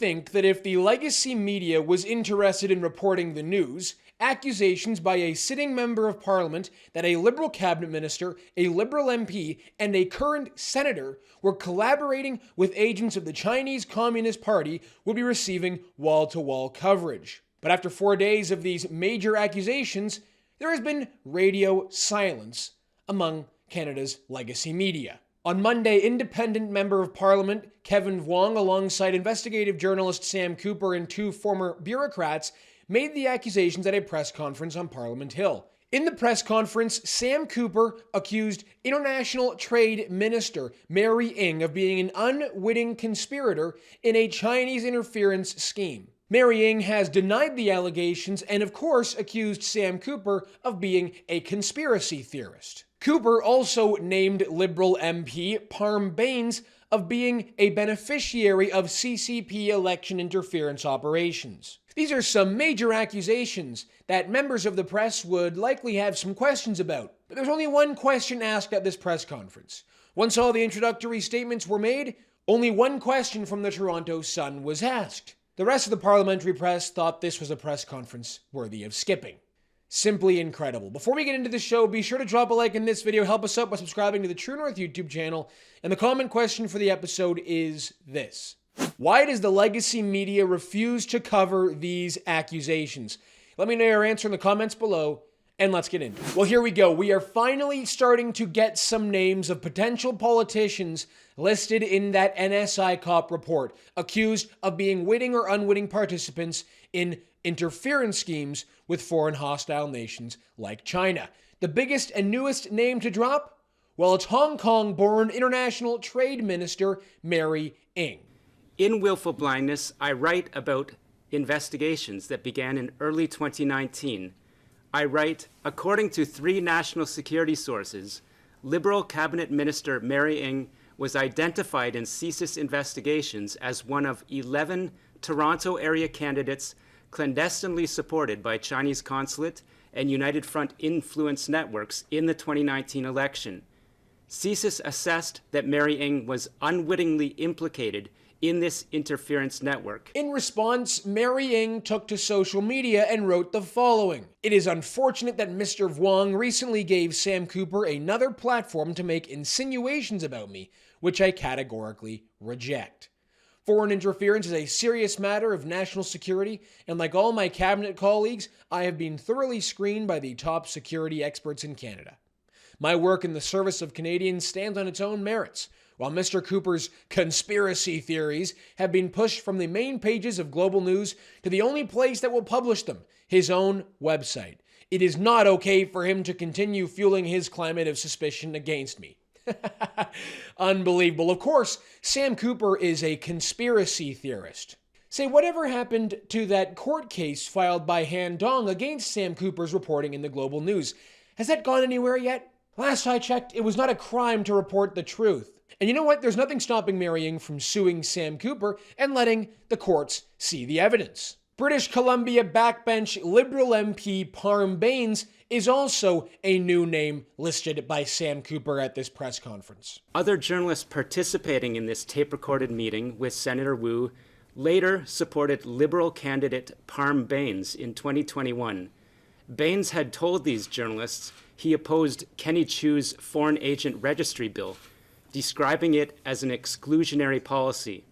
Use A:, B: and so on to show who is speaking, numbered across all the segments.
A: think that if the legacy media was interested in reporting the news, accusations by a sitting member of parliament that a Liberal cabinet minister, a Liberal MP, and a current senator were collaborating with agents of the Chinese Communist Party would be receiving wall-to-wall coverage. But after 4 days of these major accusations, there has been radio silence among Canada's legacy media. On Monday, independent member of parliament Kevin Vuong, alongside investigative journalist Sam Cooper and 2 former bureaucrats, made the accusations at a press conference on Parliament Hill. In the press conference, Sam Cooper accused International Trade Minister Mary Ng of being an unwitting conspirator in a Chinese interference scheme. Mary Ng has denied the allegations and, of course, accused Sam Cooper of being a conspiracy theorist. Cooper also named Liberal MP Parm Bains of being a beneficiary of CCP election interference operations. These are some major accusations that members of the press would likely have some questions about. But there's only one question asked at this press conference. Once all the introductory statements were made, only one question from the Toronto Sun was asked. The rest of the parliamentary press thought this was a press conference worthy of skipping. Simply incredible. Before we get into the show, be sure to drop a like in this video, help us out by subscribing to the True North YouTube channel, and the comment question for the episode is this: why does the legacy media refuse to cover these accusations? Let me know your answer in the comments below, and let's get into it. Well, here we go. We are finally starting to get some names of potential politicians listed in that NSI COP report, accused of being witting or unwitting participants in interference schemes with foreign hostile nations like China. The biggest and newest name to drop? Well, it's Hong Kong-born International Trade Minister Mary Ng.
B: In Willful Blindness, I write about investigations that began in early 2019. I write, according to 3 national security sources, Liberal Cabinet Minister Mary Ng was identified in CSIS investigations as one of 11 Toronto area candidates clandestinely supported by Chinese consulate and United Front influence networks in the 2019 election. CSIS assessed that Mary Ng was unwittingly implicated in this interference network.
A: In response, Mary Ng took to social media and wrote the following: "It is unfortunate that Mr. Vuong recently gave Sam Cooper another platform to make insinuations about me, which I categorically reject. Foreign interference is a serious matter of national security, and like all my cabinet colleagues, I have been thoroughly screened by the top security experts in Canada. My work in the service of Canadians stands on its own merits, while Mr. Cooper's conspiracy theories have been pushed from the main pages of Global News to the only place that will publish them, his own website. It is not okay for him to continue fueling his climate of suspicion against me." Unbelievable. Of course, Sam Cooper is a conspiracy theorist. Say, whatever happened to that court case filed by Han Dong against Sam Cooper's reporting in the Global News? Has that gone anywhere yet? Last I checked, it was not a crime to report the truth. And you know what? There's nothing stopping Mary Ng from suing Sam Cooper and letting the courts see the evidence. British Columbia backbench Liberal MP Parm Bains is also a new name listed by Sam Cooper at this press conference.
B: Other journalists participating in this tape-recorded meeting with Senator Woo later supported Liberal candidate Parm Bains in 2021. Bains had told these journalists he opposed Kenny Chiu's Foreign Agent Registry Bill, describing it as an exclusionary policy.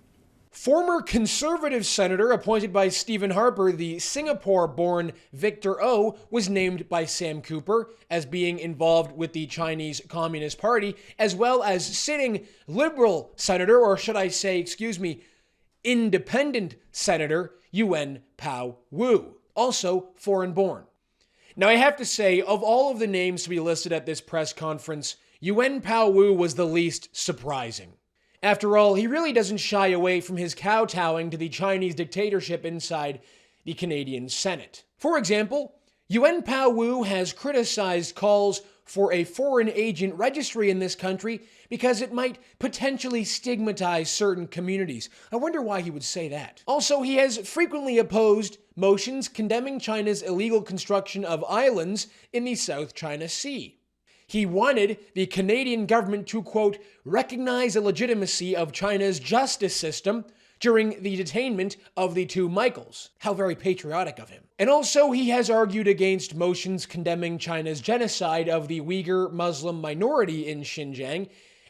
A: Former Conservative senator appointed by Stephen Harper, the Singapore-born Victor O, was named by Sam Cooper as being involved with the Chinese Communist Party, as well as sitting Liberal senator, or should I say, independent senator Yuen Pau Woo, also foreign-born. Now, I have to say, of all of the names to be listed at this press conference, Yuen Pau Woo was the least surprising. After all, he really doesn't shy away from his kowtowing to the Chinese dictatorship inside the Canadian Senate. For example, Yuen Pau Woo has criticized calls for a foreign agent registry in this country because it might potentially stigmatize certain communities. I wonder why he would say that. Also, he has frequently opposed motions condemning China's illegal construction of islands in the South China Sea. He wanted the Canadian government to, quote, recognize the legitimacy of China's justice system, during the detainment of the two Michaels. How very patriotic of him. And also, he has argued against motions condemning China's genocide of the Uyghur Muslim minority in Xinjiang,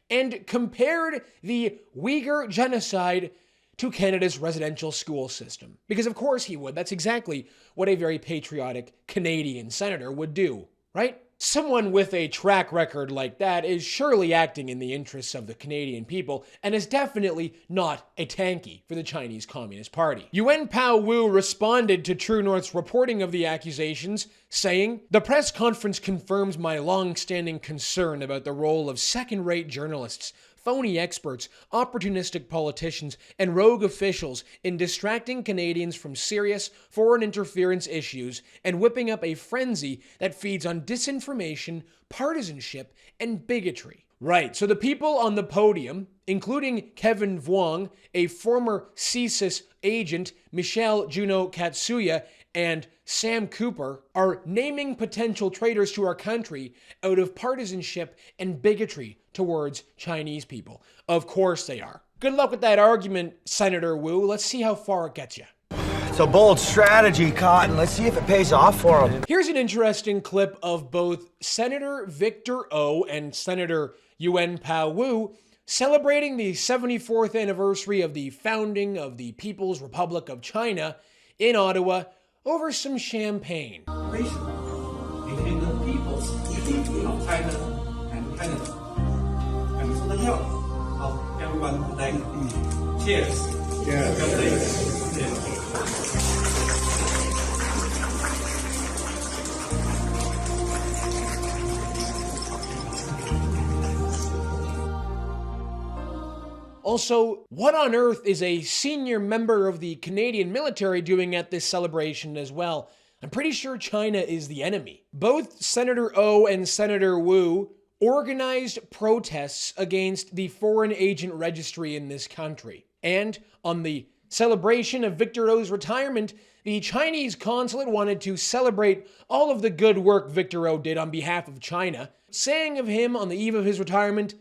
A: and compared the Uyghur genocide to Canada's residential school system. Because of course he would. That's exactly what a very patriotic Canadian senator would do, right? Someone with a track record like that is surely acting in the interests of the Canadian people and is definitely not a tanky for the Chinese Communist Party. Yuen Pau Woo responded to True North's reporting of the accusations, saying, "The press conference confirms my long-standing concern about the role of second-rate journalists, phony experts, opportunistic politicians, and rogue officials in distracting Canadians from serious foreign interference issues and whipping up a frenzy that feeds on disinformation, partisanship, and bigotry." Right, so the people on the podium, including Kevin Vuong, a former CSIS agent, Michelle Juno Katsuya, and Sam Cooper, are naming potential traitors to our country out of partisanship and bigotry towards Chinese people. Of course they are. Good luck with that argument, Senator Woo. Let's see how far it gets you.
C: It's a bold strategy, Cotton. Let's see if it pays off for him.
A: Here's an interesting clip of both Senator Victor O and Senator Yuen Pau Woo celebrating the 74th anniversary of the founding of the People's Republic of China in Ottawa over some champagne.
D: Between the peoples of China and Canada. And for the health of everyone today. Cheers. Cheers.
A: Also, what on earth is a senior member of the Canadian military doing at this celebration as well? I'm pretty sure China is the enemy. Both Senator O and Senator Woo organized protests against the foreign agent registry in this country. And on the celebration of Victor O's retirement, the Chinese consulate wanted to celebrate all of the good work Victor O did on behalf of China, saying of him on the eve of his retirement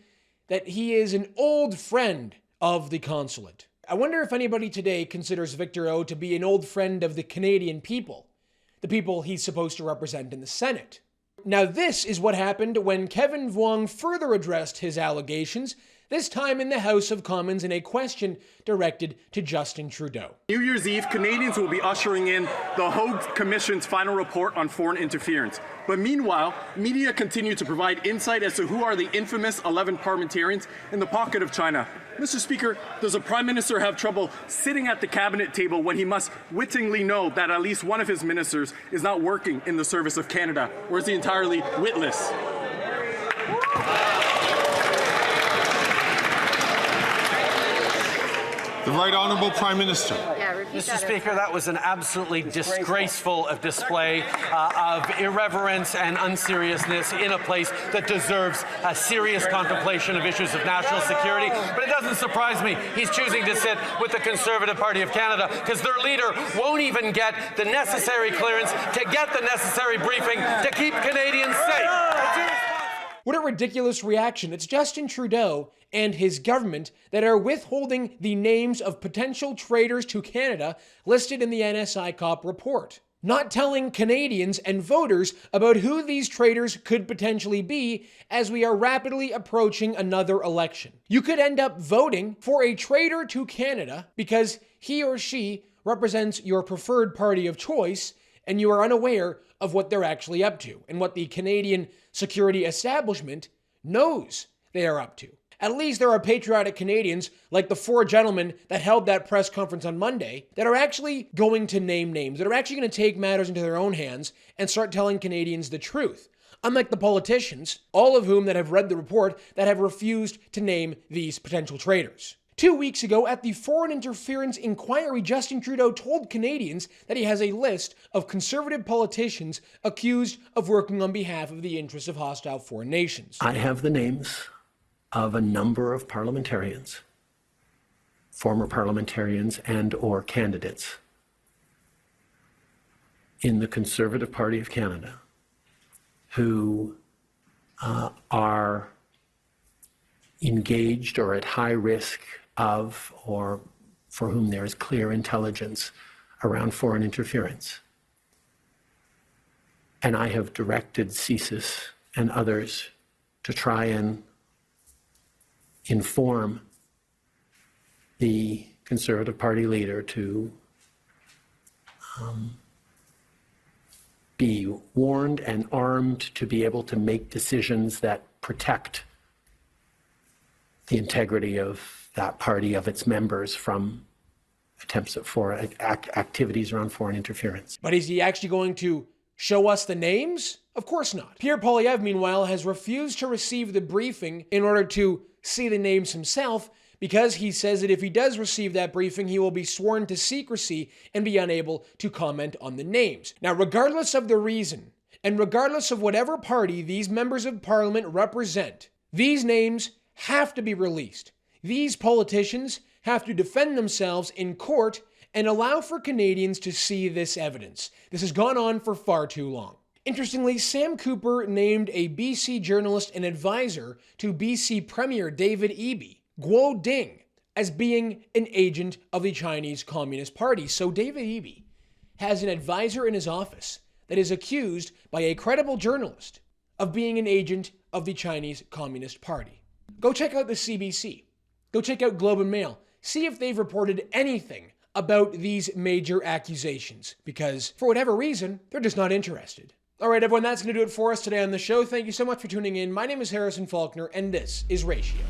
A: that he is an old friend of the consulate. I wonder if anybody today considers Victor O to be an old friend of the Canadian people, the people he's supposed to represent in the Senate. Now, this is what happened when Kevin Vuong further addressed his allegations, this time in the House of Commons in a question directed to Justin Trudeau.
E: New Year's Eve, Canadians will be ushering in the Hogue Commission's final report on foreign interference. But meanwhile, media continue to provide insight as to who are the infamous 11 parliamentarians in the pocket of China. Mr. Speaker, does a Prime Minister have trouble sitting at the cabinet table when he must wittingly know that at least one of his ministers is not working in the service of Canada, or is he entirely witless?
F: The Right Honourable Prime Minister.
G: Mr. Speaker, that was an absolutely disgraceful display of irreverence and unseriousness in a place that deserves a serious contemplation of issues of national security. But it doesn't surprise me he's choosing to sit with the Conservative Party of Canada because their leader won't even get the necessary clearance to get the necessary briefing to keep Canadians safe.
A: What a ridiculous reaction. It's Justin Trudeau and his government that are withholding the names of potential traitors to Canada listed in the NSI COP report. Not telling Canadians and voters about who these traitors could potentially be as we are rapidly approaching another election. You could end up voting for a traitor to Canada because he or she represents your preferred party of choice and you are unaware of what they're actually up to and what the Canadian security establishment knows they are up to. At least there are patriotic Canadians, like the four gentlemen that held that press conference on Monday, that are actually going to name names, that are actually going to take matters into their own hands and start telling Canadians the truth. Unlike the politicians, all of whom that have read the report, that have refused to name these potential traitors. 2 weeks ago, at the Foreign Interference Inquiry, Justin Trudeau told Canadians that he has a list of Conservative politicians accused of working on behalf of the interests of hostile foreign nations.
H: I have the names of a number of parliamentarians, former parliamentarians and or candidates in the Conservative Party of Canada who are engaged or at high risk of or for whom there is clear intelligence around foreign interference. And I have directed CSIS and others to try and inform the Conservative Party leader to be warned and armed to be able to make decisions that protect the integrity of that party, of its members, from attempts at activities around foreign interference.
A: But is he actually going to show us the names? Of course not. Pierre Poilievre, meanwhile, has refused to receive the briefing in order to see the names himself, because he says that if he does receive that briefing, he will be sworn to secrecy and be unable to comment on the names. Now, regardless of the reason, and regardless of whatever party these members of parliament represent, these names have to be released. These politicians have to defend themselves in court and allow for Canadians to see this evidence. This has gone on for far too long. Interestingly, Sam Cooper named a BC journalist and advisor to BC Premier David Eby, Guo Ding, as being an agent of the Chinese Communist Party. So David Eby has an advisor in his office that is accused by a credible journalist of being an agent of the Chinese Communist Party. Go check out the CBC. Go check out Globe and Mail. See if they've reported anything about these major accusations, because for whatever reason, they're just not interested. All right, everyone, that's going to do it for us today on the show. Thank you so much for tuning in. My name is Harrison Faulkner, and this is Ratio.